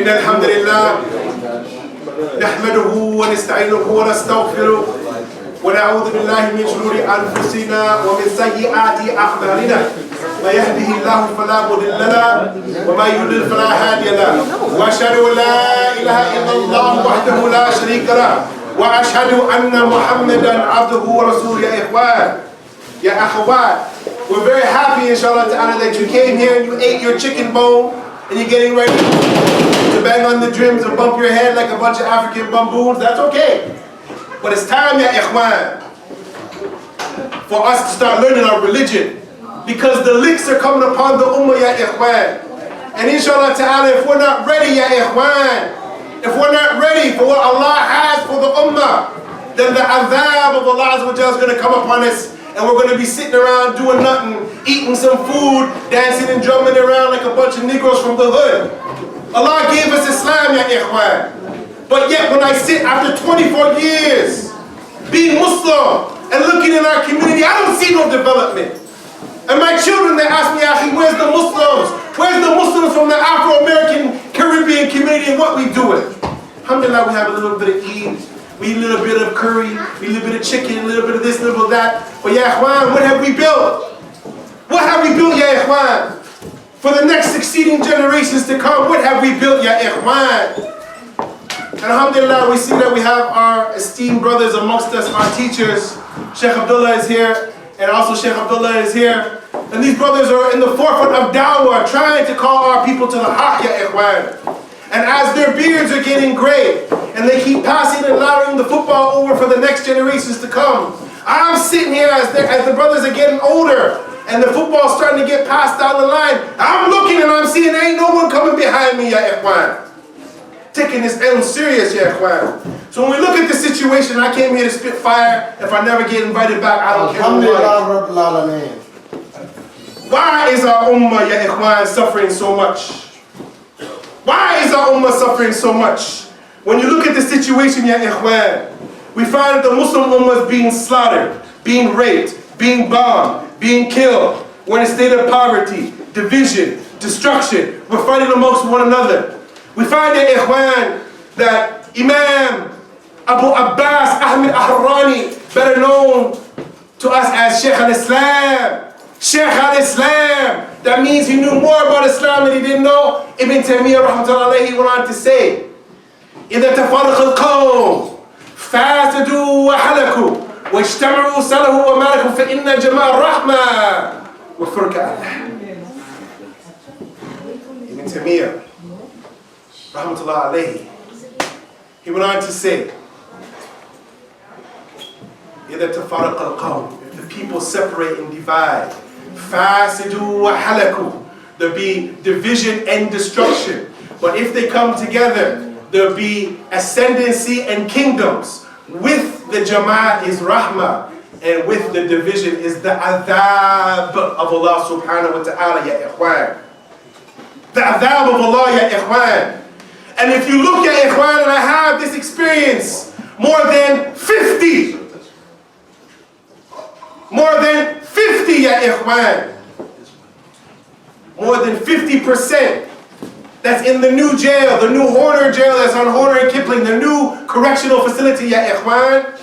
إن الحمد لله نحمده ونستعينه ونستغفره ونعوذ بالله من شرور أنفسنا ومن سيئات أعمالنا ما يهده الله فلا مضل له وما يضلل فلا هادي له وأشهد أن لا إله إلا الله وحده لا شريك له وأشهد أن محمدا عبده ورسوله. يا إخوان يا أخوات, we're very happy inshallah ta'ala that you came here and you ate your chicken bone and you're getting ready to bang on the drums and bump your head like a bunch of African bamboos. That's okay. But it's time, ya ikhwan, for us to start learning our religion, because the licks are coming upon the ummah, ya ikhwan. And inshallah ta'ala, if we're not ready, ya ikhwan, if we're not ready for what Allah has for the ummah, then the azab of Allah Azza wa Jalla is going to come upon us, and we're going to be sitting around doing nothing, eating some food, dancing and drumming around like a bunch of Negroes from the hood. Allah gave us Islam, ya ikhwan. But yet when I sit after 24 years being Muslim and looking in our community, I don't see no development. And my children, they ask me, Akhi, where's the Muslims? Where's the Muslims from the Afro-American Caribbean community and what we doing? Alhamdulillah, we have a little bit of Eid, we eat a little bit of curry, we eat a little bit of chicken, a little bit of this, a little bit of that. But ya ikhwan, what have we built? What have we built, ya ikhwan? For the next succeeding generations to come, what have we built, ya ikhwan? And alhamdulillah, we see that we have our esteemed brothers amongst us, our teachers. Sheikh Abdullah is here, and also Sheikh Abdullah is here. And these brothers are in the forefront of da'wah, trying to call our people to the haqq, ya ikhwan. And as their beards are getting gray, and they keep passing and laddering the football over for the next generations to come, I'm sitting here as the brothers are getting older, and the football's starting to get passed down the line. I'm looking and I'm seeing there ain't no one coming behind me, ya ikhwan. Taking this ilm serious, ya ikhwan. So when we look at the situation, I came here to spit fire. If I never get invited back, I don't care why. Why is our ummah, ya ikhwan, suffering so much? Why is our ummah suffering so much? When you look at the situation, ya ikhwan, we find that the Muslim ummah is being slaughtered, being raped, being bombed, being killed. We're in a state of poverty, division, destruction. We're fighting amongst one another. We find, ya ikhwan, that Imam Abu Abbas Ahmed Ahrani, better known to us as Sheikh al-Islam. Sheikh al-Islam. That means he knew more about Islam than he didn't know. Ibn Taymiyyah rahmatullahi alayhi went on to say, إِذَا تَفَرَقَ الْقَوْمِ فَاسَدُوا وَحَلَكُوا وَاجْتَمَعُوا سَلَهُ وَمَالَكُوا فَإِنَّ جَمَاعَ الرَّحْمَةِ وَفُرْكَ اللَّهِ. Ibn Taymiyyah rahmatullah alayhi, he went on to say, إِذَا تَفَرَقَ الْقَوْمِ, if the people separate and divide, فَاسِدُوا وَحَلَكُوا, there'll be division and destruction. But if they come together, there'll be ascendancy and kingdoms. With the jama'ah is rahmah, and with the division is the adhab of Allah subhanahu wa ta'ala, ya ikhwan. The adhab of Allah, ya ikhwan. And if you look at ikhwan, and I have this experience, more than 50, ya ikhwan, more than 50% that's in the new jail, the new Horner jail that's on Horner and Kipling, the new correctional facility, ya ikhwan,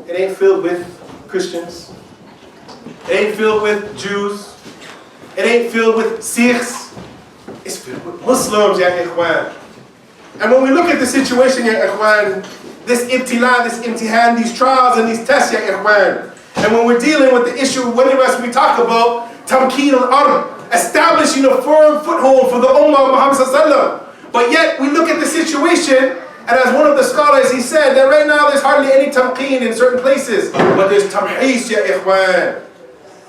it ain't filled with Christians, it ain't filled with Jews, it ain't filled with Sikhs, it's filled with Muslims, ya ikhwan. And when we look at the situation, ya ikhwan, this ibtila, this imtihan, these trials and these tests, ya ikhwan, and when we're dealing with the issue, whenever we talk about tamkeen al-ard, establishing a firm foothold for the ummah of Muhammad sallallahu alaihi wasallam. But yet we look at the situation, and as one of the scholars, he said that right now there's hardly any tamkeen in certain places, but there's tamhees, ya ikhwan,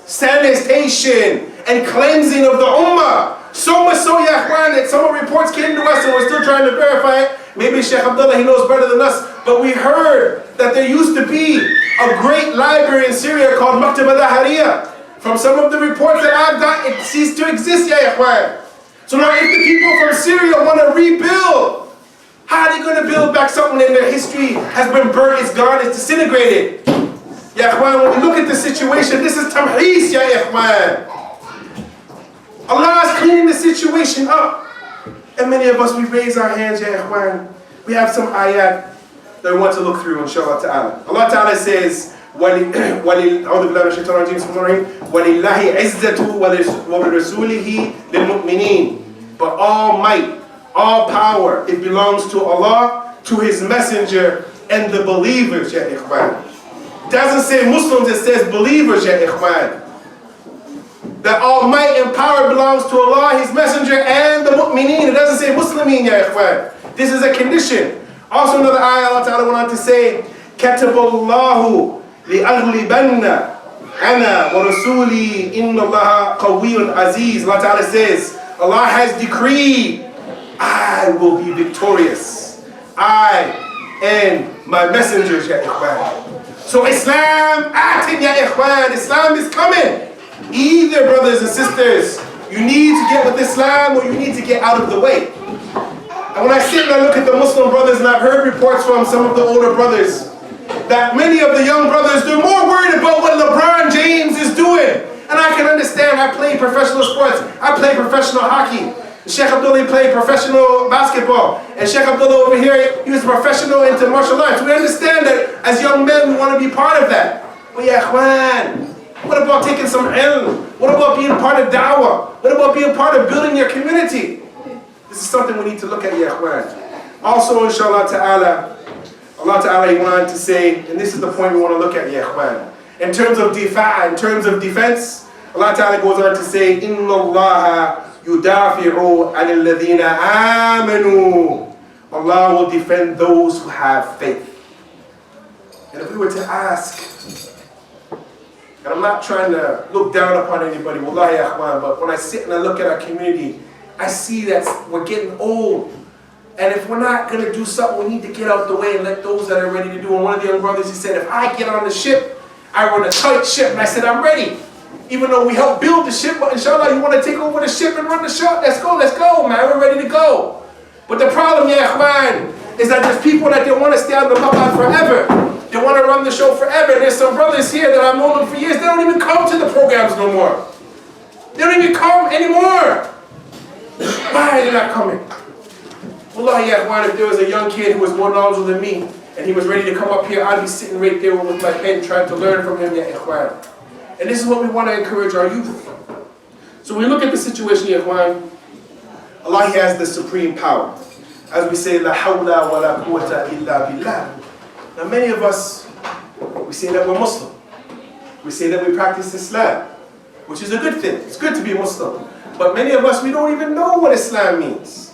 sanitation and cleansing of the ummah. So much so, ya ikhwan, that some reports came to us and we're still trying to verify it. Maybe Sheikh Abdullah, he knows better than us, but we heard that there used to be a great library in Syria called Maktab al-Dahariya. From some of the reports that I've got, it ceased to exist, ya ikhwan. So now if the people from Syria want to rebuild, how are they going to build back something in their history has been burnt, it's gone, it's disintegrated? Ya ikhwan, when we look at the situation, this is tamhees, ya ikhwan. Allah is cleaning the situation up. And many of us, we raise our hands, ya ikhwan. We have some ayat that we want to look through, inshallah ta'ala. Allah ta'ala says, وَلِلَّهِ عِزَّةُ وَلِرَسُولِهِ لِلْمُؤْمِنِينَ. But all might, all power, it belongs to Allah, to His Messenger, and the believers, ya ikhwan. It doesn't say Muslims, it says believers, ya ikhwan. That all might and power belongs to Allah, His Messenger, and the mu'mineen. It doesn't say Muslimin, ya ikhwan. This is a condition. Also another ayah, Allah Ta'ala went on to say, كَتَبَ اللَّهُ لِأَغْلِبَنَّ أَنَا وَرَسُولِي إِنَّ اللَّهَ قَوِيٌّ عَزِيزٌ. Allah Ta'ala says, Allah has decreed, I will be victorious. I and my messengers, ya ikhwan. So Islam acting, ya ikhwan. Islam is coming. Either, brothers and sisters, you need to get with Islam or you need to get out of the way. And when I sit and I look at the Muslim brothers, and I've heard reports from some of the older brothers, that many of the young brothers, they're more worried about what LeBron James is doing. And I can understand, I play professional sports, I play professional hockey. Sheikh Abdullah played professional basketball. And Sheikh Abdullah over here, he was professional into martial arts. We understand that as young men, we want to be part of that. But ya ikhwan, what about taking some ilm? What about being part of da'wah? What about being part of building your community? This is something we need to look at, ya ikhwan. Also, inshallah ta'ala, Allah ta'ala, He wanted to say, and this is the point we want to look at, ya ikhwan. In terms of difa', in terms of defense, Allah ta'ala goes on to say, إِنَّ اللَّهَ يُدَافِعُ عَنِ الَّذِينَ آمَنُوا. Allah will defend those who have faith. And if we were to ask, and I'm not trying to look down upon anybody, wallahi ya ikhwan, but when I sit and I look at our community, I see that we're getting old. And if we're not going to do something, we need to get out the way and let those that are ready to do. And one of the young brothers, he said, if I get on the ship, I run a tight ship. And I said, I'm ready. Even though we helped build the ship, but inshallah, you want to take over the ship and run the ship? Let's go, man. We're ready to go. But the problem, ya ikhwan, is that there's people that they want to stay on the maqam forever. They want to run the show forever. And there's some brothers here that I've known them for years. They don't even come to the programs no more. They don't even come anymore. Why are they not coming? Wallahi ya ikhwan, if there was a young kid who was more knowledgeable than me, and he was ready to come up here, I'd be sitting right there with my pen trying to learn from him, ya ikhwan. And this is what we want to encourage our youth. So when we look at the situation, ya ikhwan, Allah, He has the supreme power. As we say, La hawla wa la quwwata illa billah. Now many of us, we say that we're Muslim. We say that we practice Islam, which is a good thing. It's good to be Muslim. But many of us, we don't even know what Islam means.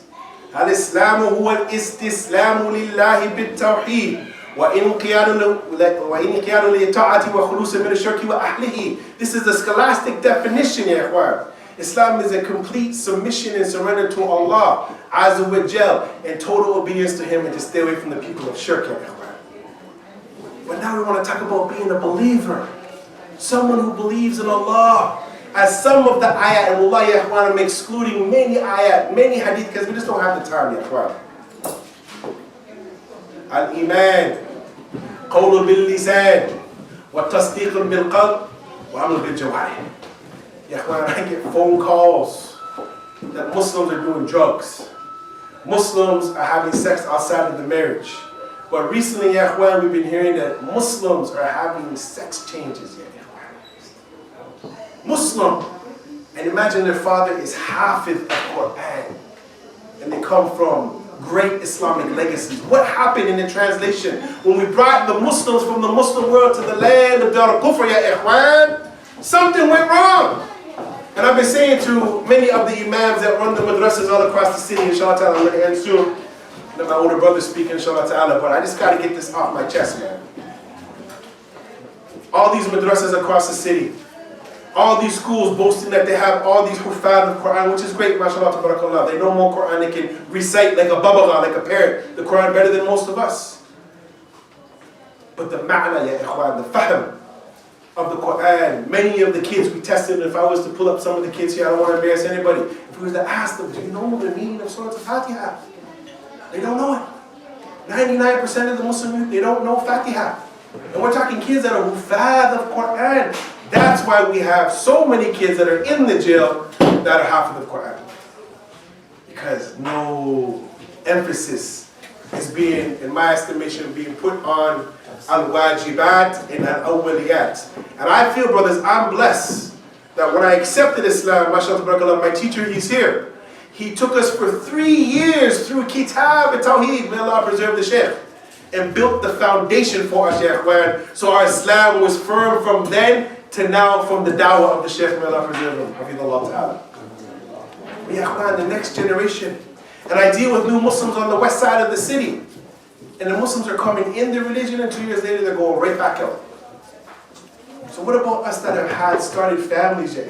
Al-Islamu huwa al-istislamu lillahi bit-tawheed wa inqiyadu li-ta'ati wa khulusa min ash-shirki wa ahlihi. This is the scholastic definition, ya ikhwan. Islam is a complete submission and surrender to Allah Azza wa Jal and total obedience to Him and to stay away from the people of shirk, ya ikhwan. But now we want to talk about being a believer. Someone who believes in Allah. As some of the ayat, and wallahi ya ikhwan, I'm excluding many ayat, many hadith, because we just don't have the time, ya ikhwan. Al-Iman, qawlu bil-lisan, wa tasdiqun bil-qalb, wa amru bil-jawarih. Ya ikhwan, I get phone calls that Muslims are doing drugs. Muslims are having sex outside of the marriage. But recently, ya ikhwan, we've been hearing that Muslims are having sex changes, ya ikhwan. Muslim, and imagine their father is Hafiz al-Quran, and they come from great Islamic legacies. What happened in the translation when we brought the Muslims from the Muslim world to the land of Dar al-Kufr, ya ikhwan? Something went wrong. And I've been saying to many of the imams that run the madrasas all across the city, inshallah ta'ala, I'm going to end soon. Let my older brother speak, inshallah ta'ala, but I just got to get this off my chest, man. All these madrasas across the city, all these schools boasting that they have all these hufad of Quran, which is great, mashallah, tabarakallah. They know more Quran, they can recite like a babagha, like a parrot, the Quran better than most of us. But the ma'na, ya ikhwan, the fahm of the Quran, many of the kids we tested, if I was to pull up some of the kids here, I don't want to embarrass anybody, if we was to ask them, do you know the meaning of Surah Al-Fatiha? They don't know it. 99% of the Muslim youth, they don't know Fatiha. And we're talking kids that are hufad of Quran. That's why we have so many kids that are in the jail that are Hafiz of Quran. because no emphasis is being, in my estimation, being put on al-wajibat and al-awwaliyat. And I feel, brothers, I'm blessed that when I accepted Islam, mashallah, tabarakallah, my teacher, he's here. He took us for 3 years through Kitab and Tawheed, may Allah preserve the Shaykh, and built the foundation for our Shaykh. So our Islam was firm from then to now, from the dawah of the Shaykh, may Allah preserve him, hafidhullah ta'ala. Yeah, the next generation. And I deal with new Muslims on the west side of the city. And the Muslims are coming in the religion, and 2 years later they're going right back out. So what about us that have had started families yet?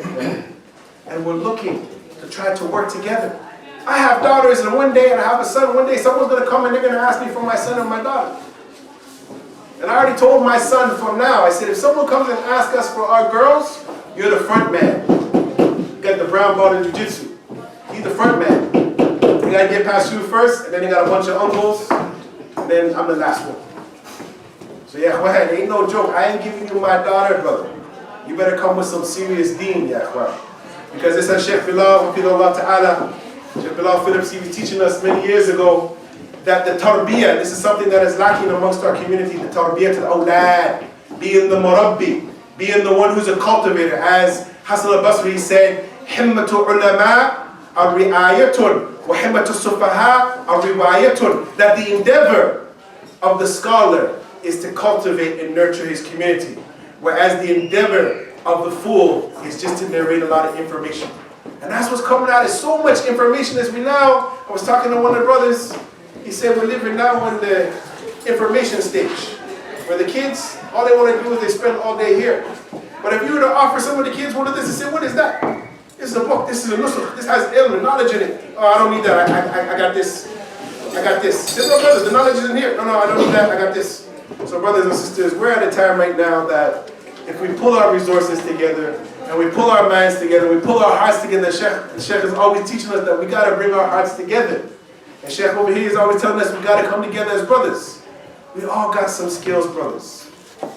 And we're looking to try to work together. I have daughters, and one day, and I have a son, one day someone's going to come and they're going to ask me for my son or my daughter. And I already told my son from now, I said, if someone comes and asks us for our girls, you're the front man. You got the brown belt in jiu-jitsu. He's the front man. You got to get past you first, and then you got a bunch of uncles, and then I'm the last one. So yeah, it ain't no joke. I ain't giving you my daughter, brother. You better come with some serious deen, yeah, because this is Sheikh Fiyaaaa, hafidhullah ta'ala. Sheikh Fiyaaaa Phillips, he was teaching us many years ago that the tarbiyah, this is something that is lacking amongst our community, the tarbiyah to the awlad, being the murabbi, being the one who's a cultivator. As Hasan al-Basri said, himmatu ulama ar-ri'ayatun wa himmatu sufaha ar-riwayatun, that the endeavor of the scholar is to cultivate and nurture his community, whereas the endeavor of the fool is just to narrate a lot of information. And that's what's coming out, is so much information as we now. I was talking to one of the brothers, he said we're living now in the information stage, where the kids, all they want to do is they spend all day here. But if you were to offer some of the kids one of this, they say, what is that? This is a book, this is a nusukh, this has ilm, knowledge in it. Oh, I don't need that, I got this. I got this. Say, no, brothers, the knowledge is in here. No, I don't need that, I got this. So brothers and sisters, we're at a time right now that if we pull our resources together, and we pull our minds together, we pull our hearts together, the Sheikh is always teaching us that we got to bring our hearts together. And Sheikh over here is always telling us we got to come together as brothers. We all got some skills, brothers.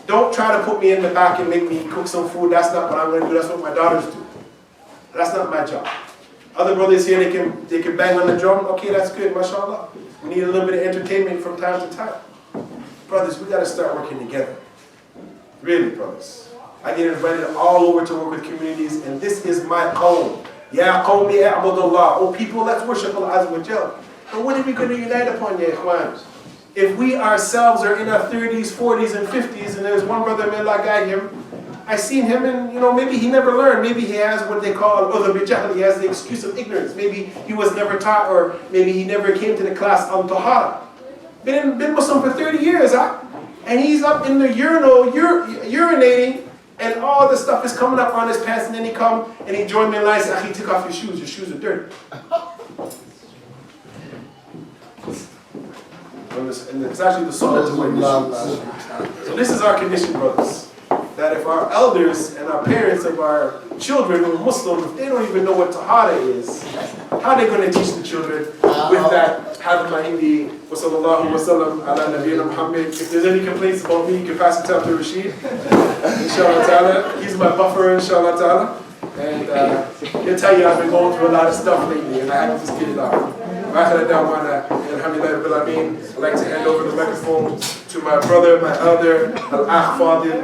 Don't try to put me in the back and make me cook some food. That's not what I'm going to do. That's what my daughters do. That's not my job. Other brothers here, they can bang on the drum. Okay, that's good, mashallah. We need a little bit of entertainment from time to time. Brothers, we got to start working together. Really, brothers. I get invited all over to work with communities, and this is my qawm. Ya qawmi a'budullah. Oh people, let's worship Allah Azza wa Jal. But what are we going to unite upon, ya ikhwan? If we ourselves are in our 30s, 40s, and 50s, and there's one brother, may Allah guide him, I seen him, and maybe he never learned. Maybe he has what they call udhr bi-jahl. He has the excuse of ignorance. Maybe he was never taught, or maybe he never came to the class on tahara. Been Muslim for 30 years, huh? And he's up in the urinal, urinating, and all the stuff is coming up on his pants, and then he come and he joined me in line and said, take off your shoes are dirty. And it's actually the sunnah to wear your shoes. So this is our condition, brothers. That if our elders and our parents of our children who are Muslim, if they don't even know what tahara is, how are they going to teach the children with that BaNgInG wa sallallahu wa sallam ala nabiyyina Muhammad? If there's any complaints about me, you can pass it down to Rashid. Inshallah ta'ala. He's my buffer, inshallah ta'ala. And he'll tell you I've been going through a lot of stuff lately, and I had to just get it out. I'd like to hand over the microphone to my brother, my elder, Al-Akh Fadil.